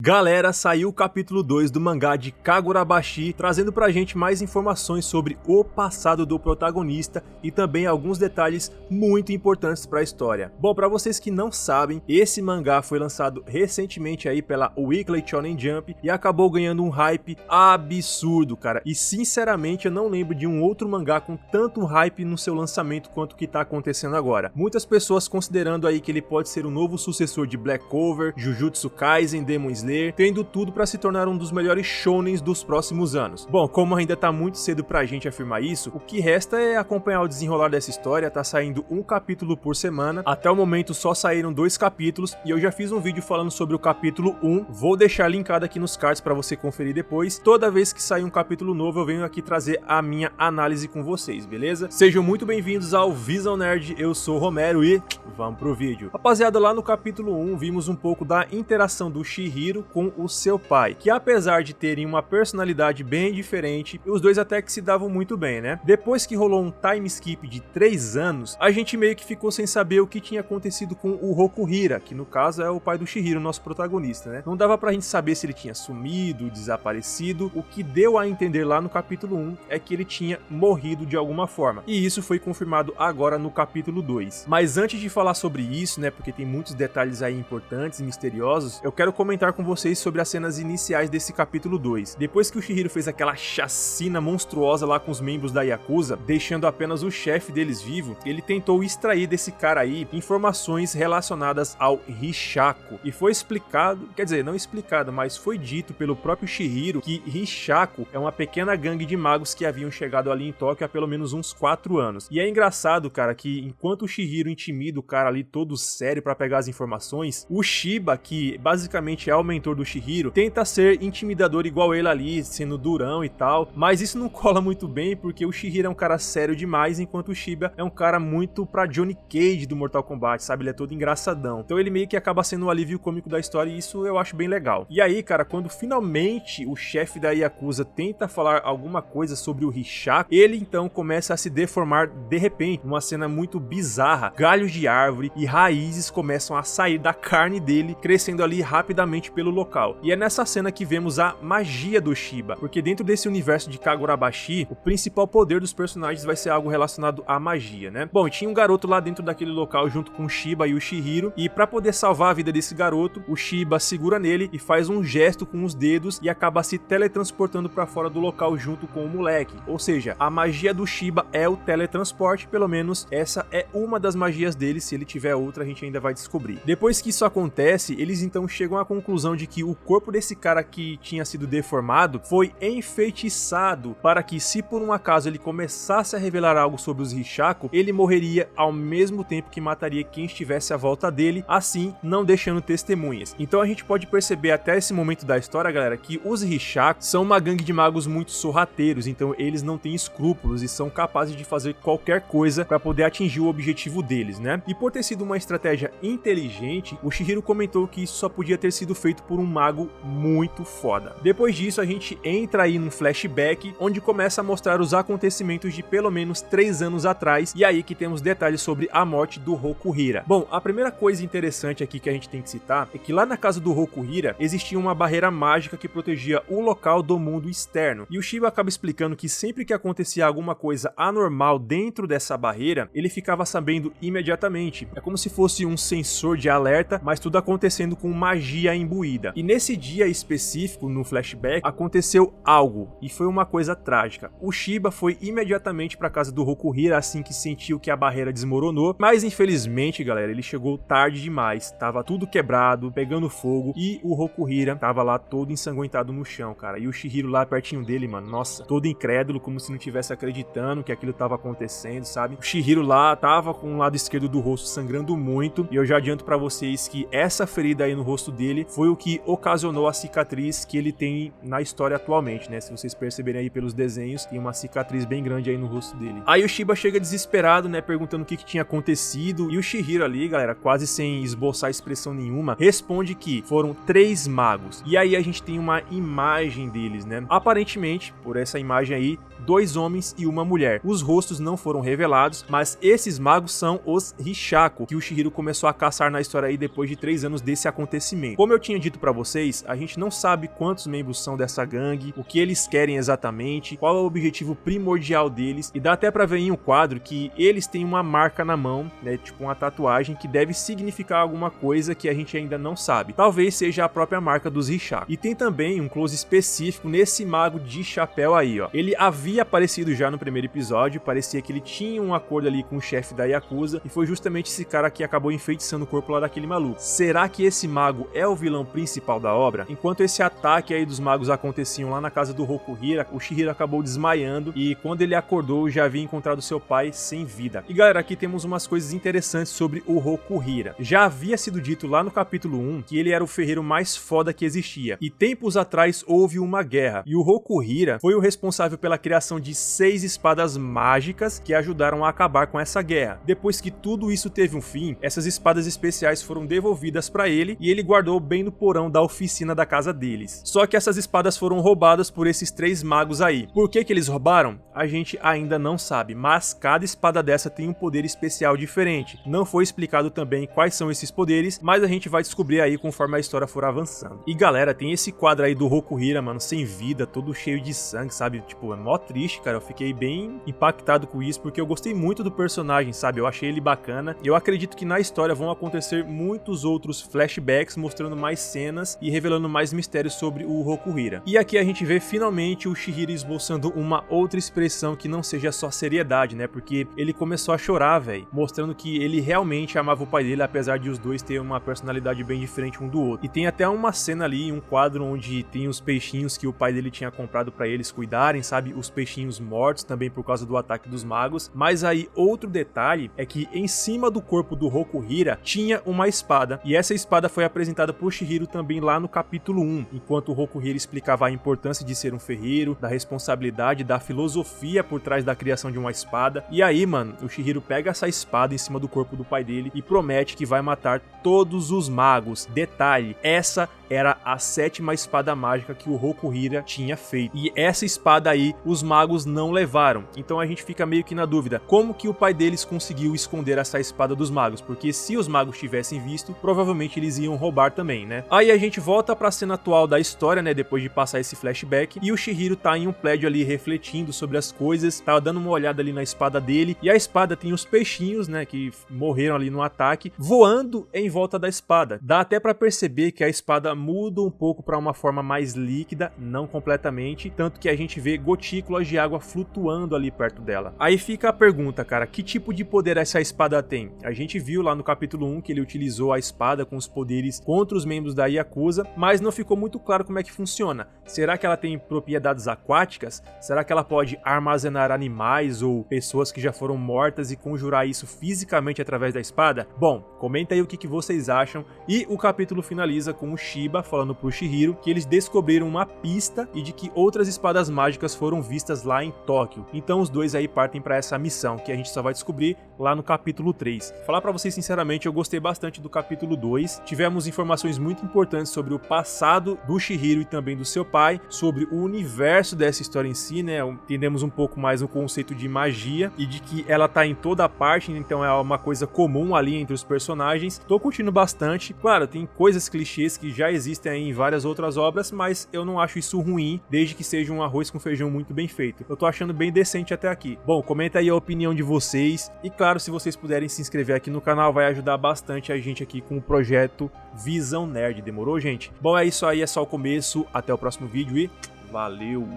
Galera, saiu o capítulo 2 do mangá de Kagurabashi, trazendo pra gente mais informações sobre o passado do protagonista e também alguns detalhes muito importantes pra história. Bom, pra vocês que não sabem, esse mangá foi lançado recentemente aí pela Weekly Shonen Jump e acabou ganhando um hype absurdo, cara. E sinceramente eu não lembro de um outro mangá com tanto hype no seu lançamento quanto o que tá acontecendo agora. Muitas pessoas considerando aí que ele pode ser o novo sucessor de Black Clover, Jujutsu Kaisen, Demon Slayer, tendo tudo para se tornar um dos melhores shonens dos próximos anos. Bom, como ainda tá muito cedo pra gente afirmar isso, o que resta é acompanhar o desenrolar dessa história. Tá saindo um capítulo por semana, até o momento só saíram 2 capítulos e eu já fiz um vídeo falando sobre o capítulo 1, vou deixar linkado aqui nos cards para você conferir depois. Toda vez que sair um capítulo novo eu venho aqui trazer a minha análise com vocês, beleza? Sejam muito bem-vindos ao Visão Nerd, eu sou o Romero e vamos pro vídeo. Rapaziada, lá no capítulo 1 vimos um pouco da interação do Chihiro com o seu pai, que apesar de terem uma personalidade bem diferente, os dois até que se davam muito bem, né? Depois que rolou um time skip de 3 anos, a gente meio que ficou sem saber o que tinha acontecido com o Rokuhira, que no caso é o pai do Chihiro, nosso protagonista, né? Não dava pra gente saber se ele tinha sumido, desaparecido. O que deu a entender lá no capítulo 1 é que ele tinha morrido de alguma forma, e isso foi confirmado agora no capítulo 2. Mas antes de falar sobre isso, né, porque tem muitos detalhes aí importantes e misteriosos, eu quero comentar com vocês sobre as cenas iniciais desse capítulo 2. Depois que o Chihiro fez aquela chacina monstruosa lá com os membros da Yakuza, deixando apenas o chefe deles vivo, ele tentou extrair desse cara aí informações relacionadas ao Rishaku. E foi explicado, quer dizer, não explicado, mas foi dito pelo próprio Chihiro que Rishaku é uma pequena gangue de magos que haviam chegado ali em Tóquio há pelo menos uns 4 anos. E é engraçado, cara, que enquanto o Chihiro intimida o cara ali todo sério pra pegar as informações, o Shiba, que basicamente é o mentor do Chihiro, tenta ser intimidador igual ele ali, sendo durão e tal, mas isso não cola muito bem porque o Chihiro é um cara sério demais, enquanto o Shiba é um cara muito pra Johnny Cage do Mortal Kombat, sabe? Ele é todo engraçadão. Então ele meio que acaba sendo o alívio cômico da história e isso eu acho bem legal. E aí, cara, quando finalmente o chefe da Yakuza tenta falar alguma coisa sobre o Rishaku, ele então começa a se deformar de repente, numa cena muito bizarra. Galhos de árvore e raízes começam a sair da carne dele, crescendo ali rapidamente pelo local. E é nessa cena que vemos a magia do Shiba, porque dentro desse universo de Kagurabashi, o principal poder dos personagens vai ser algo relacionado à magia, né? Bom, tinha um garoto lá dentro daquele local junto com o Shiba e o Chihiro, e para poder salvar a vida desse garoto, o Shiba segura nele e faz um gesto com os dedos e acaba se teletransportando para fora do local junto com o moleque. Ou seja, a magia do Shiba é o teletransporte, pelo menos essa é uma das magias dele. Se ele tiver outra, a gente ainda vai descobrir. Depois que isso acontece, eles então chegam à conclusão de que o corpo desse cara que tinha sido deformado foi enfeitiçado para que, se por um acaso ele começasse a revelar algo sobre os Rishaku, ele morreria ao mesmo tempo que mataria quem estivesse à volta dele, assim não deixando testemunhas. Então a gente pode perceber até esse momento da história, galera, que os Rishaku são uma gangue de magos muito sorrateiros, então eles não têm escrúpulos e são capazes de fazer qualquer coisa para poder atingir o objetivo deles, né? E por ter sido uma estratégia inteligente, o Chihiro comentou que isso só podia ter sido feito por um mago muito foda. Depois disso a gente entra aí num flashback onde começa a mostrar os acontecimentos de pelo menos 3 anos atrás, e aí que temos detalhes sobre a morte do Rokuhira. Bom, a primeira coisa interessante aqui que a gente tem que citar é que lá na casa do Rokuhira existia uma barreira mágica que protegia o local do mundo externo, e o Shiba acaba explicando que sempre que acontecia alguma coisa anormal dentro dessa barreira, ele ficava sabendo imediatamente. É como se fosse um sensor de alerta, mas tudo acontecendo com magia imbuída. E nesse dia específico, no flashback, aconteceu algo, e foi uma coisa trágica. O Shiba foi imediatamente para casa do Rokuhira assim que sentiu que a barreira desmoronou, mas infelizmente, galera, ele chegou tarde demais. Tava tudo quebrado, pegando fogo, e o Rokuhira tava lá todo ensanguentado no chão, cara. E o Chihiro lá pertinho dele, mano, nossa, todo incrédulo, como se não tivesse acreditando que aquilo tava acontecendo, sabe? O Chihiro lá tava com o lado esquerdo do rosto sangrando muito, e eu já adianto pra vocês que essa ferida aí no rosto dele foi o que ocasionou a cicatriz que ele tem na história atualmente, né? Se vocês perceberem aí pelos desenhos, tem uma cicatriz bem grande aí no rosto dele. Aí o Shiba chega desesperado, né, perguntando o que tinha acontecido, e o Chihiro ali, galera, quase sem esboçar expressão nenhuma, responde que foram 3 magos. E aí a gente tem uma imagem deles, né? Aparentemente, por essa imagem aí, 2 homens e uma mulher. Os rostos não foram revelados, mas esses magos são os Rishaku, que o Chihiro começou a caçar na história aí depois de 3 anos desse acontecimento. Como eu tinha dito dito pra vocês, a gente não sabe quantos membros são dessa gangue, o que eles querem exatamente, qual é o objetivo primordial deles, e dá até pra ver em um quadro que eles têm uma marca na mão, né, tipo uma tatuagem que deve significar alguma coisa que a gente ainda não sabe. Talvez seja a própria marca dos Rishaku. E tem também um close específico nesse mago de chapéu aí, ó. Ele havia aparecido já no primeiro episódio, parecia que ele tinha um acordo ali com o chefe da Yakuza, e foi justamente esse cara que acabou enfeitiçando o corpo lá daquele maluco. Será que esse mago é o vilão principal da obra? Enquanto esse ataque aí dos magos aconteciam lá na casa do Rokuhira, o Chihiro acabou desmaiando, e quando ele acordou já havia encontrado seu pai sem vida. E galera, aqui temos umas coisas interessantes sobre o Rokuhira. Já havia sido dito lá no capítulo 1 que ele era o ferreiro mais foda que existia, e tempos atrás houve uma guerra, e o Rokuhira foi o responsável pela criação de 6 espadas mágicas que ajudaram a acabar com essa guerra. Depois que tudo isso teve um fim, essas espadas especiais foram devolvidas para ele, e ele guardou bem no porão da oficina da casa deles. Só que essas espadas foram roubadas por esses 3 magos aí. Por que eles roubaram? A gente ainda não sabe, mas cada espada dessa tem um poder especial diferente. Não foi explicado também quais são esses poderes, mas a gente vai descobrir aí conforme a história for avançando. E galera, tem esse quadro aí do Rokuhira, mano, sem vida, todo cheio de sangue, sabe? Tipo, é mó triste, cara. Eu fiquei bem impactado com isso, porque eu gostei muito do personagem, sabe? Eu achei ele bacana. Eu acredito que na história vão acontecer muitos outros flashbacks, mostrando mais cenas e revelando mais mistérios sobre o Rokuhira. E aqui a gente vê finalmente o Chihiro esboçando uma outra expressão que não seja só seriedade, né? Porque ele começou a chorar, velho, mostrando que ele realmente amava o pai dele, apesar de os dois terem uma personalidade bem diferente um do outro. E tem até uma cena ali, um quadro onde tem os peixinhos que o pai dele tinha comprado pra eles cuidarem, sabe? Os peixinhos mortos também por causa do ataque dos magos. Mas aí outro detalhe é que em cima do corpo do Rokuhira tinha uma espada, e essa espada foi apresentada por Chihiro também lá no capítulo 1, enquanto o Rokuhira explicava a importância de ser um ferreiro, da responsabilidade, da filosofia por trás da criação de uma espada. E aí, mano, o Chihiro pega essa espada em cima do corpo do pai dele e promete que vai matar todos os magos. Detalhe, essa era a 7ª espada mágica que o Rokuhira tinha feito. E essa espada aí, os magos não levaram. Então a gente fica meio que na dúvida, como que o pai deles conseguiu esconder essa espada dos magos? Porque se os magos tivessem visto, provavelmente eles iam roubar também, né? Aí a gente volta pra cena atual da história, né? Depois de passar esse flashback, e o Chihiro tá em um prédio ali refletindo sobre as coisas, tá dando uma olhada ali na espada dele, e a espada tem os peixinhos, né? Que morreram ali no ataque, voando em volta da espada. Dá até pra perceber que a espada muda um pouco para uma forma mais líquida, não completamente, tanto que a gente vê gotículas de água flutuando ali perto dela. Aí fica a pergunta, cara, que tipo de poder essa espada tem? A gente viu lá no capítulo 1 que ele utilizou a espada com os poderes contra os membros da Yakuza, mas não ficou muito claro como é que funciona. Será que ela tem propriedades aquáticas? Será que ela pode armazenar animais ou pessoas que já foram mortas e conjurar isso fisicamente através da espada? Bom, comenta aí o que vocês acham. E o capítulo finaliza com o Shiba falando pro Chihiro que eles descobriram uma pista e de que outras espadas mágicas foram vistas lá em Tóquio. Então os dois aí partem para essa missão, que a gente só vai descobrir lá no capítulo 3. Falar pra vocês sinceramente, eu gostei bastante do capítulo 2. Tivemos informações muito importantes sobre o passado do Chihiro e também do seu pai, sobre o universo dessa história em si, né? Entendemos um pouco mais o conceito de magia e de que ela tá em toda parte, então é uma coisa comum ali entre os personagens. Tô curtindo bastante. Claro, tem coisas clichês que já existem aí em várias outras obras, mas eu não acho isso ruim, desde que seja um arroz com feijão muito bem feito. Eu tô achando bem decente até aqui. Bom, comenta aí a opinião de vocês e claro, se vocês puderem se inscrever aqui no canal, vai ajudar bastante a gente aqui com o projeto Visão Nerd. Demorou, gente? Bom, é isso aí, é só o começo. Até o próximo vídeo e valeu!